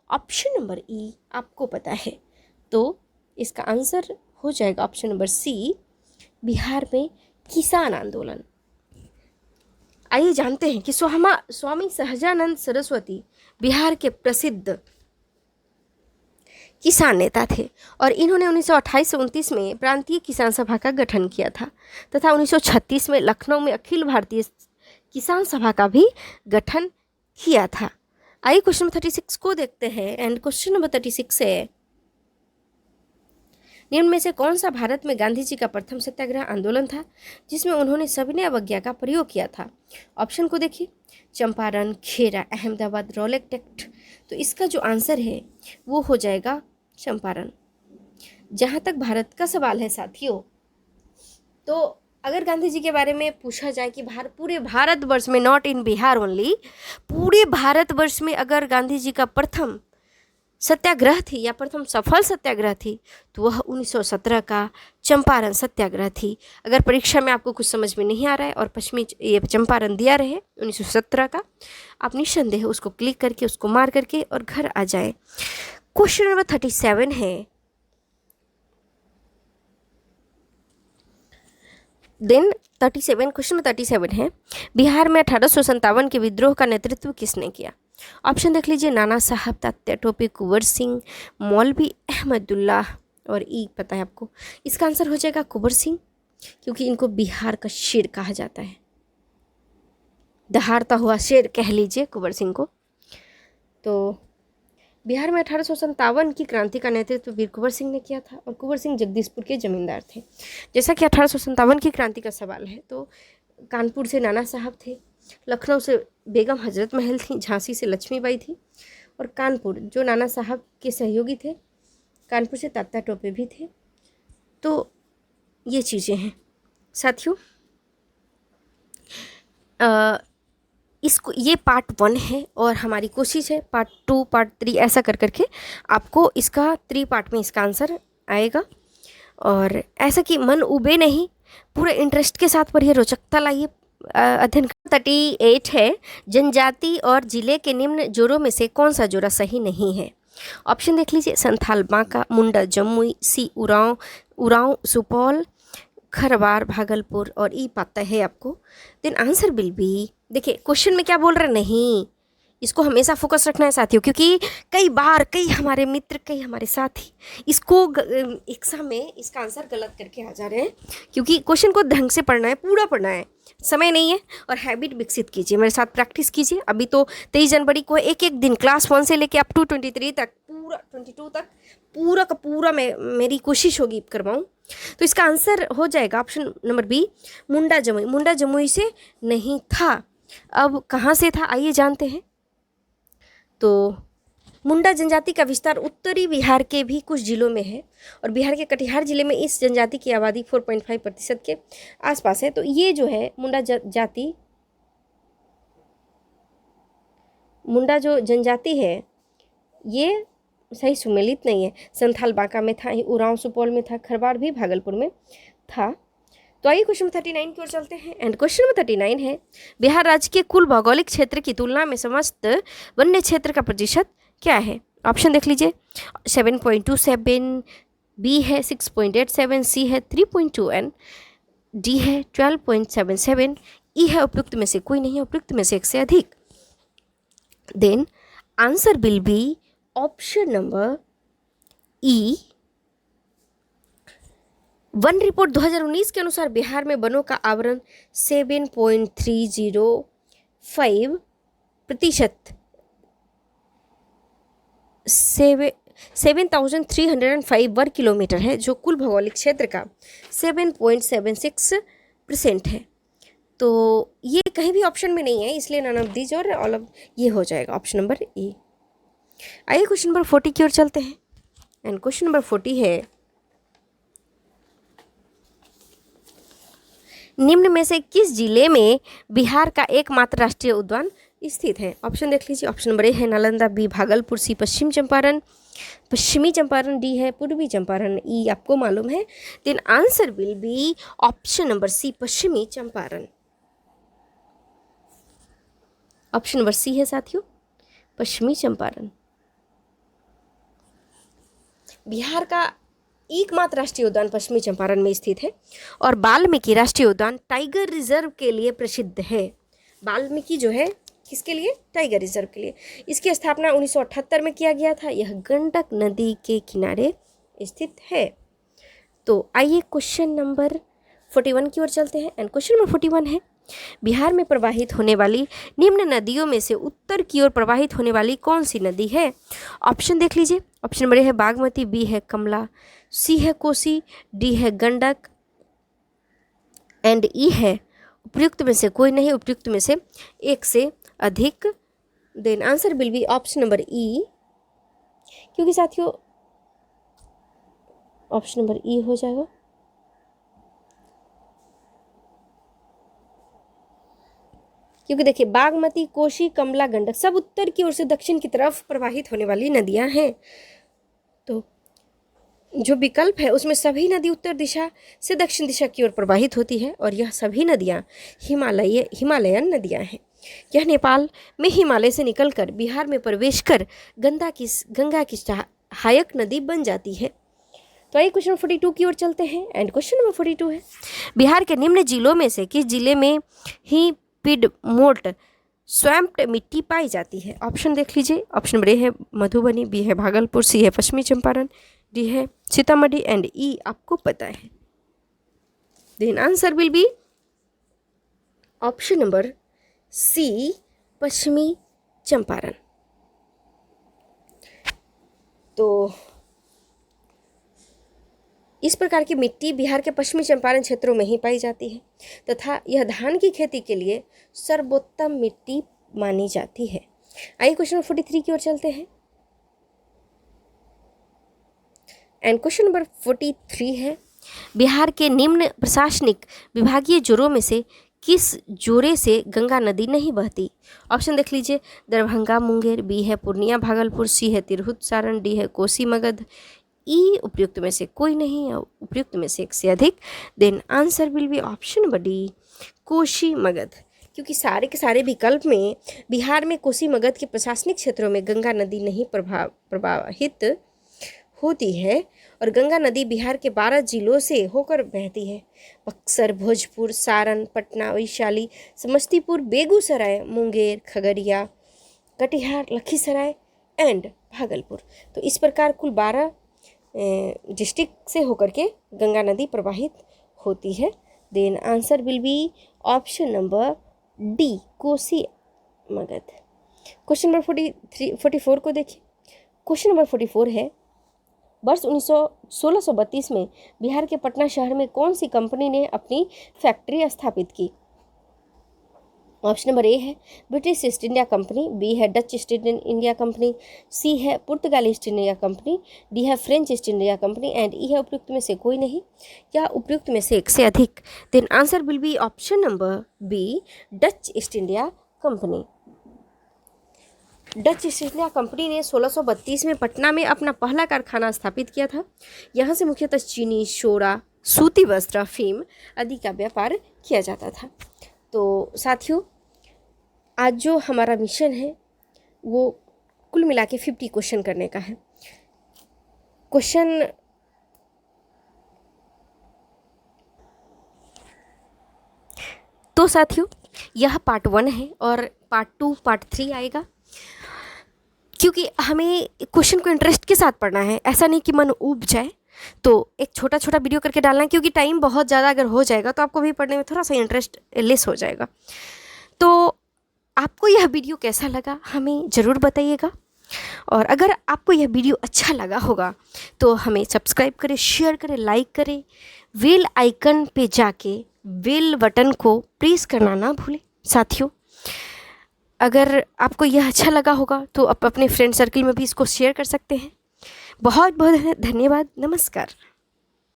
ऑप्शन नंबर ई आपको पता है। तो इसका आंसर हो जाएगा ऑप्शन नंबर सी, बिहार में किसान आंदोलन। आइए जानते हैं कि स्वामी सहजानंद सरस्वती बिहार के प्रसिद्ध किसान नेता थे और इन्होंने 1928 से 29 में प्रांतीय किसान सभा का गठन किया था तथा 1936 में लखनऊ में अखिल भारतीय किसान सभा का भी गठन किया था। आइए क्वेश्चन नंबर 36 को देखते हैं। एंड क्वेश्चन नंबर 36 है, निम्न में से कौन सा भारत में गांधी जी का प्रथम सत्याग्रह आंदोलन था जिसमें उन्होंने सविनय अवज्ञा का प्रयोग किया था? ऑप्शन को देखिए, चंपारण, खेरा, अहमदाबाद, रॉलेट एक्ट। तो इसका जो आंसर है वो हो जाएगा चंपारण। जहाँ तक भारत का सवाल है साथियों, तो अगर गांधी जी के बारे में पूछा जाए कि पूरे भारतवर्ष में, नॉट इन बिहार ओनली, पूरे भारतवर्ष में अगर गांधी जी का प्रथम सत्याग्रह थी या प्रथम सफल सत्याग्रह थी तो वह 1917 का चंपारण सत्याग्रह थी। अगर परीक्षा में आपको कुछ समझ में नहीं आ रहा है और पश्चिमी ये चंपारण दिया रहे 1917 का, आप निस्संदेह उसको क्लिक करके उसको मार करके और घर आ जाए। क्वेश्चन नंबर 37 है, क्वेश्चन नंबर 37 है, बिहार में 1857 के विद्रोह का नेतृत्व किसने किया? ऑप्शन देख लीजिए, नाना साहब, तात्या टोपे, कुंवर सिंह, मौलवी अहमदुल्लाह और ई पता है आपको। इसका आंसर हो जाएगा कुंवर सिंह, क्योंकि इनको बिहार का शेर कहा जाता है, दहाड़ता हुआ शेर कह लीजिए कुंवर सिंह को। तो बिहार में 1857 की क्रांति का नेतृत्व वीर कुंवर सिंह ने किया था और कुंवर सिंह जगदीशपुर के जमींदार थे। जैसा कि 1857 की क्रांति का सवाल है, तो कानपुर से नाना साहब थे, लखनऊ से बेगम हजरत महल थी, झांसी से लक्ष्मीबाई थी और कानपुर जो नाना साहब के सहयोगी थे, कानपुर से तात्या टोपे भी थे। तो ये चीज़ें हैं साथियों। इसको ये पार्ट 1 है और हमारी कोशिश है पार्ट 2, पार्ट 3 ऐसा कर करके आपको इसका 3 पार्ट में इसका आंसर आएगा। और ऐसा कि मन उबे नहीं, पूरे इंटरेस्ट के साथ पढ़िए, रोचकता लाइए अध्ययन। 38 है, जनजाति और जिले के निम्न जोड़ों में से कौन सा जोड़ा सही नहीं है? ऑप्शन देख लीजिए, संथाल बांका, मुंडा जमुई, सी उरांव सुपौल, खरवार भागलपुर और ई पता है आपको। देन आंसर विल बी, देखिए क्वेश्चन में क्या बोल रहे नहीं, इसको हमेशा फोकस रखना है साथियों, क्योंकि कई बार कई हमारे मित्र, कई हमारे साथी इसको एग्जाम में इसका आंसर गलत करके आ जा रहे हैं। क्योंकि क्वेश्चन को ढंग से पढ़ना है, पूरा पढ़ना है, समय नहीं है। और हैबिट विकसित कीजिए, मेरे साथ प्रैक्टिस कीजिए। अभी तो 23 जनवरी को एक एक दिन क्लास 1 से लेके अप टू 23 तक, पूरा 22 तक पूरा का पूरा मेरी कोशिश होगी करवाऊँ। तो इसका आंसर हो जाएगा ऑप्शन नंबर बी, मुंडा जमुई। मुंडा जमुई से नहीं था, अब कहाँ से था आइए जानते हैं। तो मुंडा जनजाति का विस्तार उत्तरी बिहार के भी कुछ जिलों में है और बिहार के कटिहार जिले में इस जनजाति की आबादी 4.5% के आसपास है। तो ये जो है मुंडा जो जनजाति है ये सही सुमेलित नहीं है। संथाल बांका में था, उरांव सुपौल में था, खरवार भी भागलपुर में था। तो आइए क्वेश्चन 39 की ओर चलते हैं। एंड क्वेश्चन नंबर 39 है, बिहार राज्य के कुल भौगोलिक क्षेत्र की तुलना में समस्त वन्य क्षेत्र का प्रतिशत क्या है? ऑप्शन देख लीजिए, 7.27, बी है 6.87, सी है 3.2 एंड डी है 12.77, ई है उपयुक्त में से कोई नहीं है, उपयुक्त में से एक से अधिक। Then answer will be option number E. वन रिपोर्ट 2019 के अनुसार बिहार में वनों का आवरण 7.305%, 7,305 वर्ग किलोमीटर है, जो कुल भौगोलिक क्षेत्र का 7.76% है। तो ये कहीं भी ऑप्शन में नहीं है, इसलिए नन ऑफ दीज और ऑल ऑफ ये हो जाएगा ऑप्शन नंबर ए। आइए क्वेश्चन नंबर 40 की ओर चलते हैं। एंड क्वेश्चन नंबर 40 है, निम्न में से किस जिले में बिहार का एकमात्र राष्ट्रीय उद्यान स्थित है? ऑप्शन देख लीजिए, ऑप्शन नंबर ए है नालंदा, बी भागलपुर, सी पश्चिमी चंपारण, डी है पूर्वी चंपारण, ई आपको मालूम है। Then answer will be option number C, पश्चिमी चंपारण। ऑप्शन नंबर सी है साथियों, पश्चिमी चंपारण। बिहार का एकमात्र राष्ट्रीय उद्यान पश्चिमी चंपारण में स्थित है और वाल्मीकि राष्ट्रीय उद्यान टाइगर रिजर्व के लिए प्रसिद्ध है। वाल्मीकि जो है किसके लिए? टाइगर रिजर्व के लिए। इसकी स्थापना 1978 में किया गया था। यह गंडक नदी के किनारे स्थित है। तो आइए क्वेश्चन नंबर 41 की ओर चलते हैं। एंड क्वेश्चन नंबर 41 है, बिहार में प्रवाहित होने वाली निम्न नदियों में से उत्तर की ओर प्रवाहित होने वाली कौन सी नदी है? ऑप्शन देख लीजिए। ऑप्शन नंबर ए है बागमती, बी है कमला, सी है कोसी, डी है गंडक एंड ई है उपयुक्त में से कोई नहीं, उपयुक्त में से एक से अधिक। Then answer will be option number E, क्योंकि साथियों ऑप्शन नंबर ई हो जाएगा। क्योंकि देखिए बागमती, कोसी, कमला, गंडक सब उत्तर की ओर से दक्षिण की तरफ प्रवाहित होने वाली नदियां हैं। तो जो विकल्प है उसमें सभी नदी उत्तर दिशा से दक्षिण दिशा की ओर प्रवाहित होती है और यह सभी नदियां हिमालयन नदियां हैं। यह नेपाल में हिमालय से निकलकर बिहार में प्रवेश कर गंगा की सहायक नदी बन जाती है। तो आइए क्वेश्चन 42 की ओर चलते हैं। एंड क्वेश्चन नंबर 42 है, बिहार के निम्न जिलों में से किस जिले में ही पिडमोट स्वैम्प्ड मिट्टी पाई जाती है? ऑप्शन देख लीजिए। ऑप्शन नंबर ए है मधुबनी, बी है भागलपुर, सी है पश्चिमी चंपारण, डी है सीतामढ़ी एंड ई आपको पता है। Then answer will be option number C, पश्चिमी चंपारण। तो इस प्रकार की मिट्टी बिहार के पश्चिमी चंपारण क्षेत्रों में ही पाई जाती है तथा यह धान की खेती के लिए सर्वोत्तम मिट्टी मानी जाती है। आइए क्वेश्चन नंबर 43 की ओर चलते हैं। एंड क्वेश्चन नंबर 43 है, बिहार के निम्न प्रशासनिक विभागीय जोरों में से किस जोरे से गंगा नदी नहीं बहती? ऑप्शन देख लीजिए। दरभंगा, मुंगेर, बी है पूर्णिया, भागलपुर, सी है तिरहुत, सारण, डी है कोसी, मगध, ई उपयुक्त में से कोई नहीं या उपयुक्त में से एक से अधिक। Then answer will be option number D, Kosi, Magadh. क्योंकि सारे के सारे विकल्प में बिहार में कोसी मगध के प्रशासनिक क्षेत्रों में गंगा नदी नहीं प्रवाहित होती है और गंगा नदी बिहार के 12 जिलों से होकर बहती है। बक्सर, भोजपुर, सारण, पटना, वैशाली, समस्तीपुर, बेगूसराय, मुंगेर, खगड़िया, कटिहार, लखीसराय एंड भागलपुर। तो इस प्रकार कुल 12 डिस्ट्रिक्ट से होकर के गंगा नदी प्रवाहित होती है। Then answer will be option number D, Kosi, Magadh. Question number 44 को देखिए। क्वेश्चन नंबर 44 है, वर्ष 1632 में बिहार के पटना शहर में कौन सी कंपनी ने अपनी फैक्ट्री स्थापित की? ऑप्शन नंबर ए है British East India Company, B है Dutch East India Company, C है पुर्तगाली ईस्ट इंडिया कंपनी, डी है French East India Company and E है उपयुक्त में से कोई नहीं या उपयुक्त में से एक से अधिक। Then answer will be option number B, Dutch East India company. Dutch East India company ने 1632 में पटना में अपना पहला कारखाना स्थापित किया था। यहाँ से मुख्यतः चीनी, शोरा, सूती वस्त्र, अफीम आदि का व्यापार किया जाता था। तो साथियों आज जो हमारा मिशन है वो कुल मिला के 50 क्वेश्चन करने का है। क्वेश्चन तो साथियों यह पार्ट 1 है और पार्ट 2 पार्ट 3 आएगा, क्योंकि हमें क्वेश्चन को इंटरेस्ट के साथ पढ़ना है। ऐसा नहीं कि मन ऊब जाए, तो एक छोटा छोटा वीडियो करके डालना है, क्योंकि टाइम बहुत ज़्यादा अगर हो जाएगा तो आपको भी पढ़ने में थोड़ा सा इंटरेस्ट लेस हो जाएगा। तो आपको यह वीडियो कैसा लगा हमें ज़रूर बताइएगा, और अगर आपको यह वीडियो अच्छा लगा होगा तो हमें सब्सक्राइब करें, शेयर करें, लाइक करें, बेल आइकन पे जाके बेल बटन को प्रेस करना ना भूलें। साथियों अगर आपको यह अच्छा लगा होगा तो आप अपने फ्रेंड सर्कल में भी इसको शेयर कर सकते हैं। बहुत बहुत धन्यवाद। नमस्कार।